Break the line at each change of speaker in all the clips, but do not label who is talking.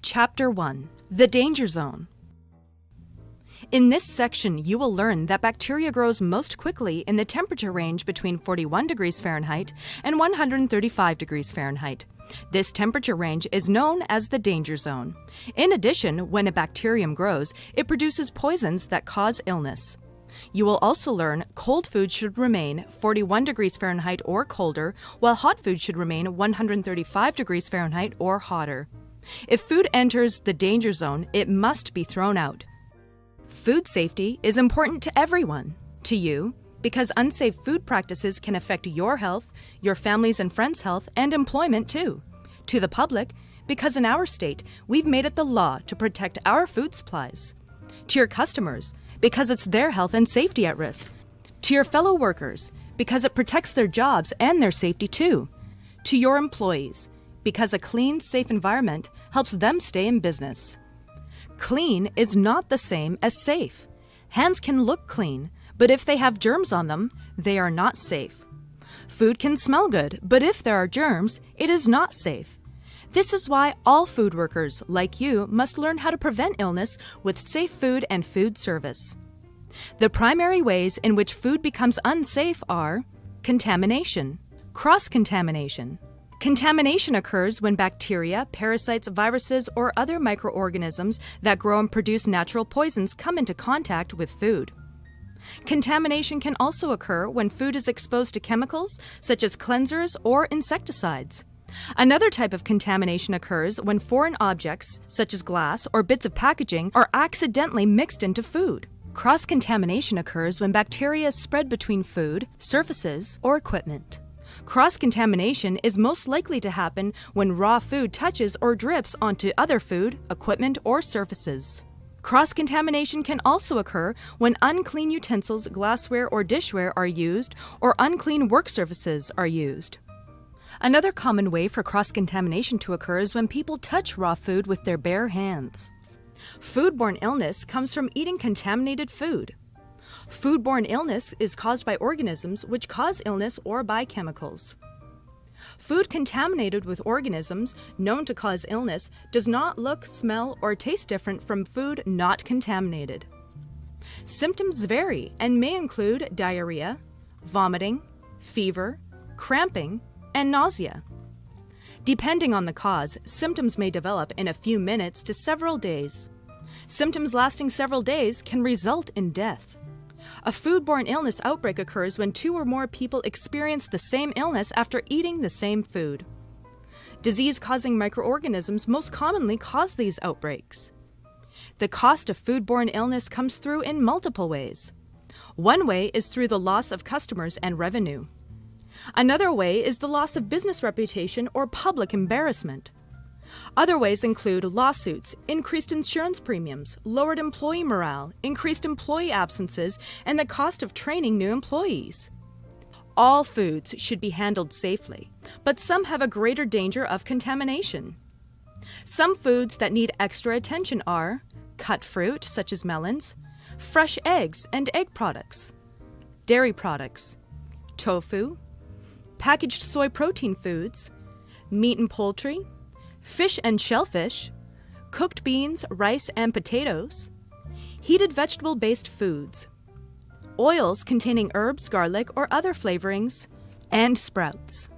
Chapter 1: The Danger Zone. In this section, you will learn that bacteria grows most quickly in the temperature range between 41 degrees Fahrenheit and 135 degrees Fahrenheit. This temperature range is known as the danger zone. In addition, when a bacterium grows, it produces poisons that cause illness. You will also learn cold food should remain 41 degrees Fahrenheit or colder, while hot food should remain 135 degrees Fahrenheit or hotter. If food enters the danger zone, it must be thrown out. Food safety is important to everyone. To you, because unsafe food practices can affect your health, your family's and friends' health, and employment too. To the public, because in our state, we've made it the law to protect our food supplies. To your customers, because it's their health and safety at risk. To your fellow workers, because it protects their jobs and their safety too. To your employees, because a clean, safe environment helps them stay in business. Clean is not the same as safe. Hands can look clean, but if they have germs on them, they are not safe. Food can smell good, but if there are germs, it is not safe. This is why all food workers, like you, must learn how to prevent illness with safe food and food service. The primary ways in which food becomes unsafe are contamination, cross-contamination. Contamination occurs when bacteria, parasites, viruses, or other microorganisms that grow and produce natural poisons come into contact with food. Contamination can also occur when food is exposed to chemicals such as cleansers or insecticides. Another type of contamination occurs when foreign objects, such as glass or bits of packaging, are accidentally mixed into food. Cross-contamination occurs when bacteria spread between food, surfaces, or equipment. Cross-contamination is most likely to happen when raw food touches or drips onto other food, equipment, or surfaces. Cross-contamination can also occur when unclean utensils, glassware, or dishware are used, or unclean work surfaces are used. Another common way for cross-contamination to occur is when people touch raw food with their bare hands. Foodborne illness comes from eating contaminated food. Foodborne illness is caused by organisms which cause illness or by chemicals. Food contaminated with organisms known to cause illness does not look, smell, or taste different from food not contaminated. Symptoms vary and may include diarrhea, vomiting, fever, cramping, and nausea. Depending on the cause, symptoms may develop in a few minutes to several days. Symptoms lasting several days can result in death. A foodborne illness outbreak occurs when 2 or more people experience the same illness after eating the same food. Disease-causing microorganisms most commonly cause these outbreaks. The cost of foodborne illness comes through in multiple ways. One way is through the loss of customers and revenue. Another way is the loss of business reputation or public embarrassment. Other ways include lawsuits, increased insurance premiums, lowered employee morale, increased employee absences, and the cost of training new employees. All foods should be handled safely, but some have a greater danger of contamination. Some foods that need extra attention are cut fruit, such as melons, fresh eggs and egg products, dairy products, tofu, packaged soy protein foods, meat and poultry, fish and shellfish, cooked beans, rice, and potatoes, heated vegetable-based foods, oils containing herbs, garlic, or other flavorings, and sprouts.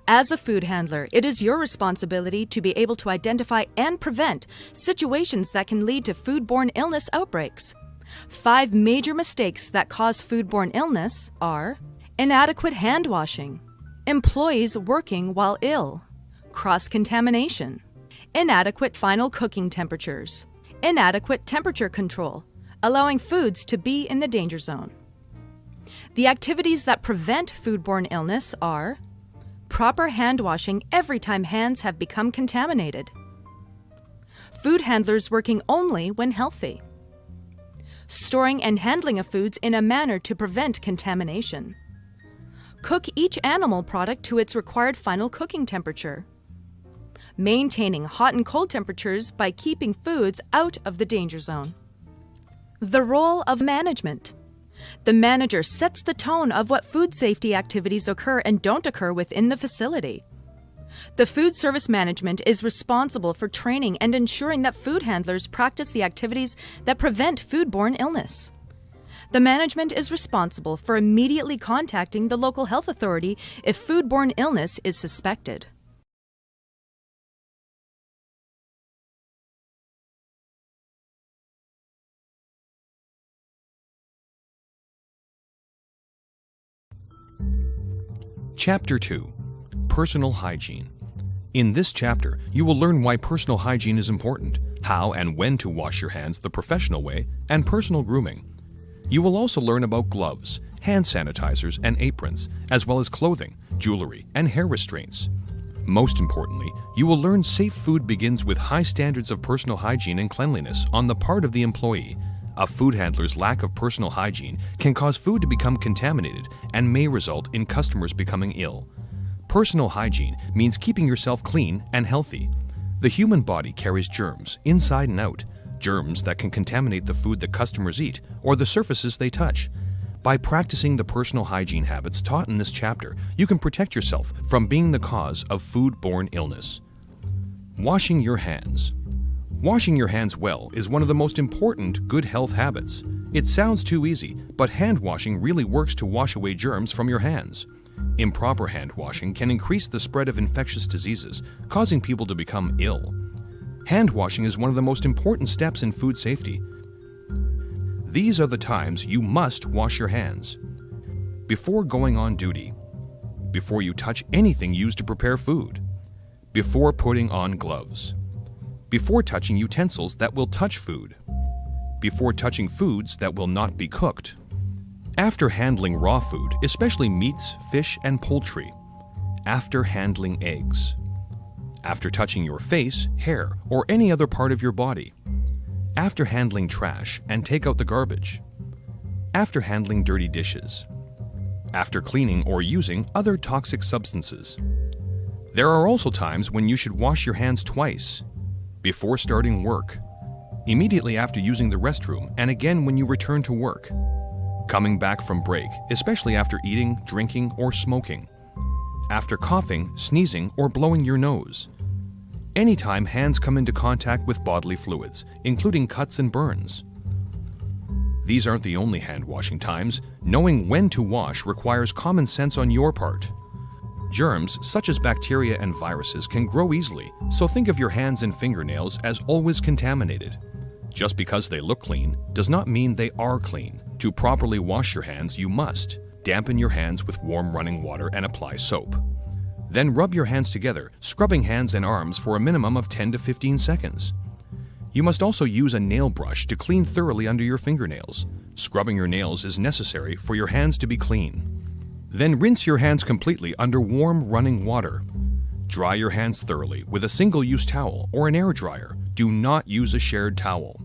As a food handler, it is your responsibility to be able to identify and prevent situations that can lead to foodborne illness outbreaks. 5 major mistakes that cause foodborne illness are inadequate hand washing, employees working while ill, cross-contamination, inadequate final cooking temperatures, inadequate temperature control, allowing foods to be in the danger zone. The activities that prevent foodborne illness are proper hand washing every time hands have become contaminated, food handlers working only when healthy, storing and handling of foods in a manner to prevent contamination, cook each animal product to its required final cooking temperature, maintaining hot and cold temperatures by keeping foods out of the danger zone. The role of management. The manager sets the tone of what food safety activities occur and don't occur within the facility. The Food Service Management is responsible for training and ensuring that food handlers practice the activities that prevent foodborne illness. The management is responsible for immediately contacting the local health authority if foodborne illness is suspected.
Chapter 2. Personal Hygiene. In this chapter, you will learn why personal hygiene is important, how and when to wash your hands the professional way, and personal grooming. You will also learn about gloves, hand sanitizers, and aprons, as well as clothing, jewelry, and hair restraints. Most importantly, you will learn safe food begins with high standards of personal hygiene and cleanliness on the part of the employee. A food handler's lack of personal hygiene can cause food to become contaminated and may result in customers becoming ill. Personal hygiene means keeping yourself clean and healthy. The human body carries germs inside and out, germs that can contaminate the food that customers eat or the surfaces they touch. By practicing the personal hygiene habits taught in this chapter, you can protect yourself from being the cause of foodborne illness. Washing your hands. Washing your hands well is one of the most important good health habits. It sounds too easy, but hand washing really works to wash away germs from your hands. Improper hand washing can increase the spread of infectious diseases, causing people to become ill. Hand washing is one of the most important steps in food safety. These are the times you must wash your hands. Before going on duty. Before you touch anything used to prepare food. Before putting on gloves. Before touching utensils that will touch food. Before touching foods that will not be cooked. After handling raw food, especially meats, fish, and poultry. After handling eggs. After touching your face, hair, or any other part of your body. After handling trash and take out the garbage. After handling dirty dishes. After cleaning or using other toxic substances. There are also times when you should wash your hands twice. Before starting work, immediately after using the restroom, and again when you return to work. Coming back from break, especially after eating, drinking, or smoking. After coughing, sneezing, or blowing your nose. Anytime hands come into contact with bodily fluids, including cuts and burns. These aren't the only hand washing times. Knowing when to wash requires common sense on your part. Germs, such as bacteria and viruses, can grow easily, so think of your hands and fingernails as always contaminated. Just because they look clean does not mean they are clean. To properly wash your hands, you must dampen your hands with warm running water and apply soap. Then rub your hands together, scrubbing hands and arms for a minimum of 10 to 15 seconds. You must also use a nail brush to clean thoroughly under your fingernails. Scrubbing your nails is necessary for your hands to be clean. Then rinse your hands completely under warm running water. Dry your hands thoroughly with a single-use towel or an air dryer. Do not use a shared towel.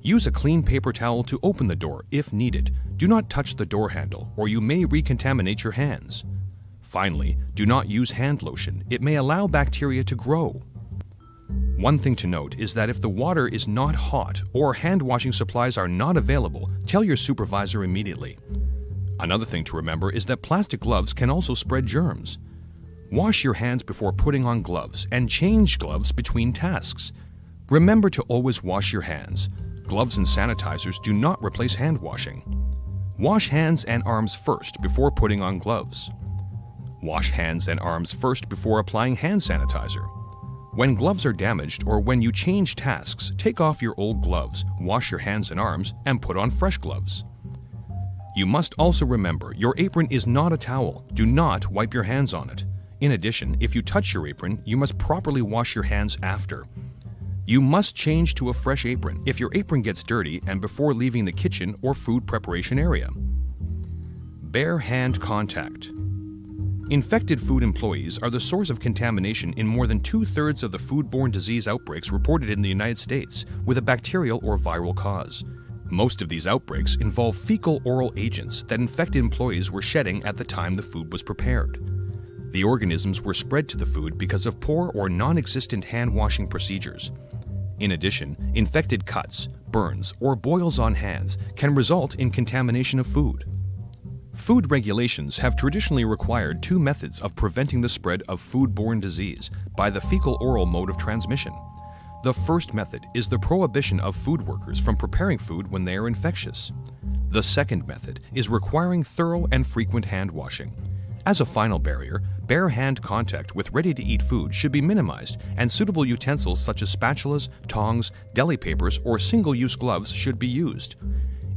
Use a clean paper towel to open the door if needed. Do not touch the door handle or you may recontaminate your hands. Finally, do not use hand lotion. It may allow bacteria to grow. One thing to note is that if the water is not hot or hand washing supplies are not available, tell your supervisor immediately. Another thing to remember is that plastic gloves can also spread germs. Wash your hands before putting on gloves and change gloves between tasks. Remember to always wash your hands. Gloves and sanitizers do not replace hand washing. Wash hands and arms first before putting on gloves. Wash hands and arms first before applying hand sanitizer. When gloves are damaged or when you change tasks, take off your old gloves, wash your hands and arms, and put on fresh gloves. You must also remember your apron is not a towel. Do not wipe your hands on it. In addition, if you touch your apron, you must properly wash your hands after. You must change to a fresh apron if your apron gets dirty and before leaving the kitchen or food preparation area. Bare hand contact. Infected food employees are the source of contamination in more than 2/3 of the foodborne disease outbreaks reported in the United States with a bacterial or viral cause. Most of these outbreaks involve fecal oral agents that infected employees were shedding at the time the food was prepared. The organisms were spread to the food because of poor or non-existent hand-washing procedures. In addition, infected cuts, burns, or boils on hands can result in contamination of food. Food regulations have traditionally required two methods of preventing the spread of foodborne disease by the fecal-oral mode of transmission. The first method is the prohibition of food workers from preparing food when they are infectious. The second method is requiring thorough and frequent hand washing. As a final barrier, bare hand contact with ready-to-eat food should be minimized, and suitable utensils such as spatulas, tongs, deli papers, or single-use gloves should be used.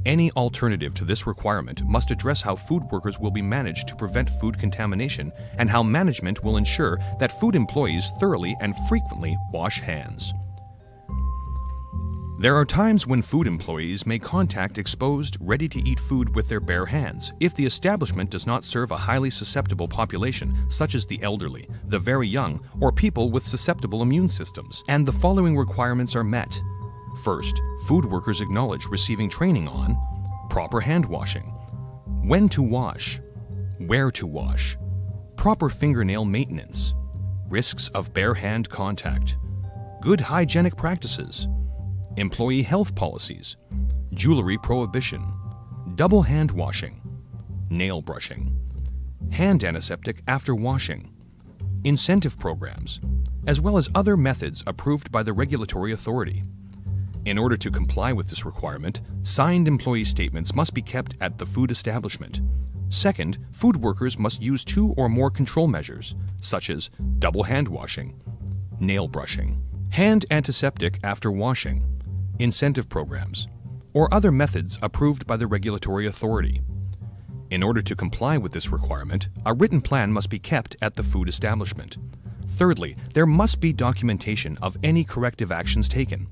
Any alternative to this requirement must address how food workers will be managed to prevent food contamination and how management will ensure that food employees thoroughly and frequently wash hands. There are times when food employees may contact exposed, ready-to-eat food with their bare hands if the establishment does not serve a highly susceptible population, such as the elderly, the very young, or people with susceptible immune systems, and the following requirements are met. First, food workers acknowledge receiving training on proper hand washing, when to wash, where to wash, proper fingernail maintenance, risks of bare hand contact, good hygienic practices, employee health policies, jewelry prohibition, double hand washing, nail brushing, hand antiseptic after washing, incentive programs, as well as other methods approved by the regulatory authority. In order to comply with this requirement, signed employee statements must be kept at the food establishment. Second, food workers must use 2 or more control measures, such as double hand washing, nail brushing, hand antiseptic after washing, incentive programs, or other methods approved by the regulatory authority. In order to comply with this requirement, a written plan must be kept at the food establishment. Thirdly, there must be documentation of any corrective actions taken.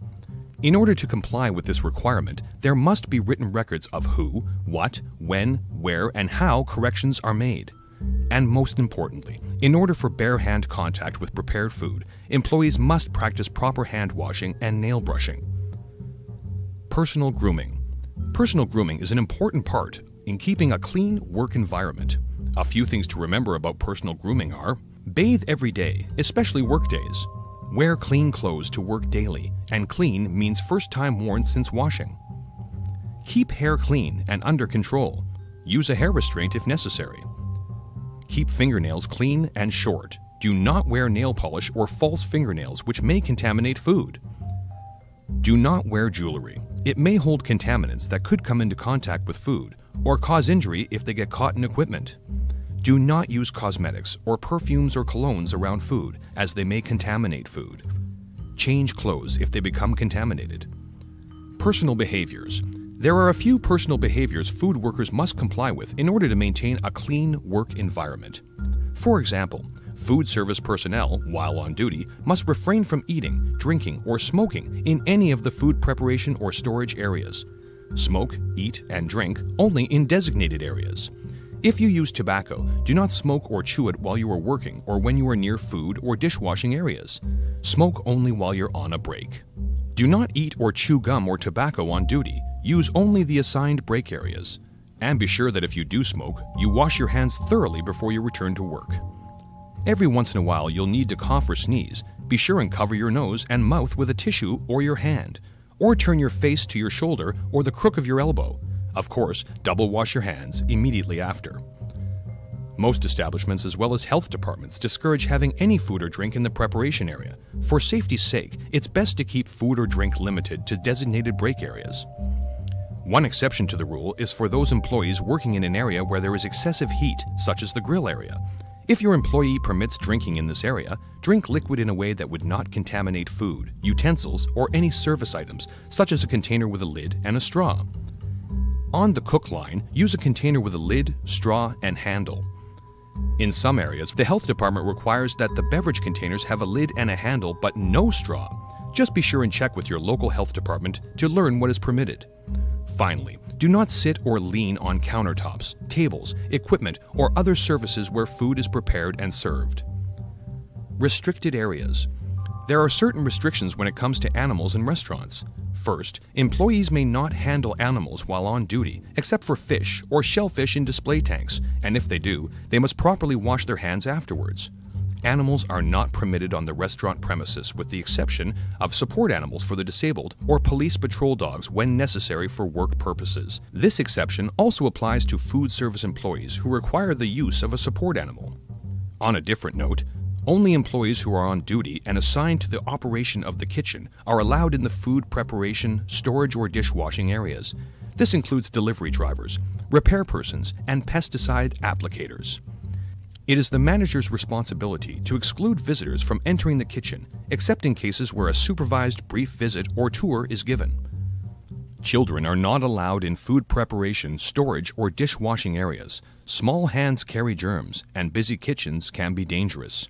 In order to comply with this requirement, there must be written records of who, what, when, where, and how corrections are made. And most importantly, in order for bare hand contact with prepared food, employees must practice proper hand washing and nail brushing. Personal grooming. Personal grooming is an important part in keeping a clean work environment. A few things to remember about personal grooming are: bathe every day, especially work days. Wear clean clothes to work daily, and clean means first time worn since washing. Keep hair clean and under control. Use a hair restraint if necessary. Keep fingernails clean and short. Do not wear nail polish or false fingernails, which may contaminate food. Do not wear jewelry. It may hold contaminants that could come into contact with food or cause injury if they get caught in equipment. Do not use cosmetics or perfumes or colognes around food, as they may contaminate food. Change clothes if they become contaminated. Personal behaviors. There are a few personal behaviors food workers must comply with in order to maintain a clean work environment. For example, food service personnel, while on duty, must refrain from eating, drinking, or smoking in any of the food preparation or storage areas. Smoke, eat, and drink only in designated areas. If you use tobacco, do not smoke or chew it while you are working or when you are near food or dishwashing areas. Smoke only while you're on a break. Do not eat or chew gum or tobacco on duty. Use only the assigned break areas. And be sure that if you do smoke, you wash your hands thoroughly before you return to work. Every once in a while you'll need to cough or sneeze. Be sure and cover your nose and mouth with a tissue or your hand, or turn your face to your shoulder or the crook of your elbow. Of course, double wash your hands immediately after. Most establishments, as well as health departments, discourage having any food or drink in the preparation area. For safety's sake, it's best to keep food or drink limited to designated break areas. One exception to the rule is for those employees working in an area where there is excessive heat, such as the grill area. If your employee permits drinking in this area, drink liquid in a way that would not contaminate food, utensils, or any service items, such as a container with a lid and a straw. On the cook line, use a container with a lid, straw, and handle. In some areas, the health department requires that the beverage containers have a lid and a handle but no straw. Just be sure and check with your local health department to learn what is permitted. Finally, do not sit or lean on countertops, tables, equipment, or other surfaces where food is prepared and served. Restricted areas. There are certain restrictions when it comes to animals in restaurants. First, employees may not handle animals while on duty, except for fish or shellfish in display tanks, and if they do, they must properly wash their hands afterwards. Animals are not permitted on the restaurant premises with the exception of support animals for the disabled or police patrol dogs when necessary for work purposes. This exception also applies to food service employees who require the use of a support animal. On a different note, only employees who are on duty and assigned to the operation of the kitchen are allowed in the food preparation, storage, or dishwashing areas. This includes delivery drivers, repair persons, and pesticide applicators. It is the manager's responsibility to exclude visitors from entering the kitchen, except in cases where a supervised brief visit or tour is given. Children are not allowed in food preparation, storage, or dishwashing areas. Small hands carry germs, and busy kitchens can be dangerous.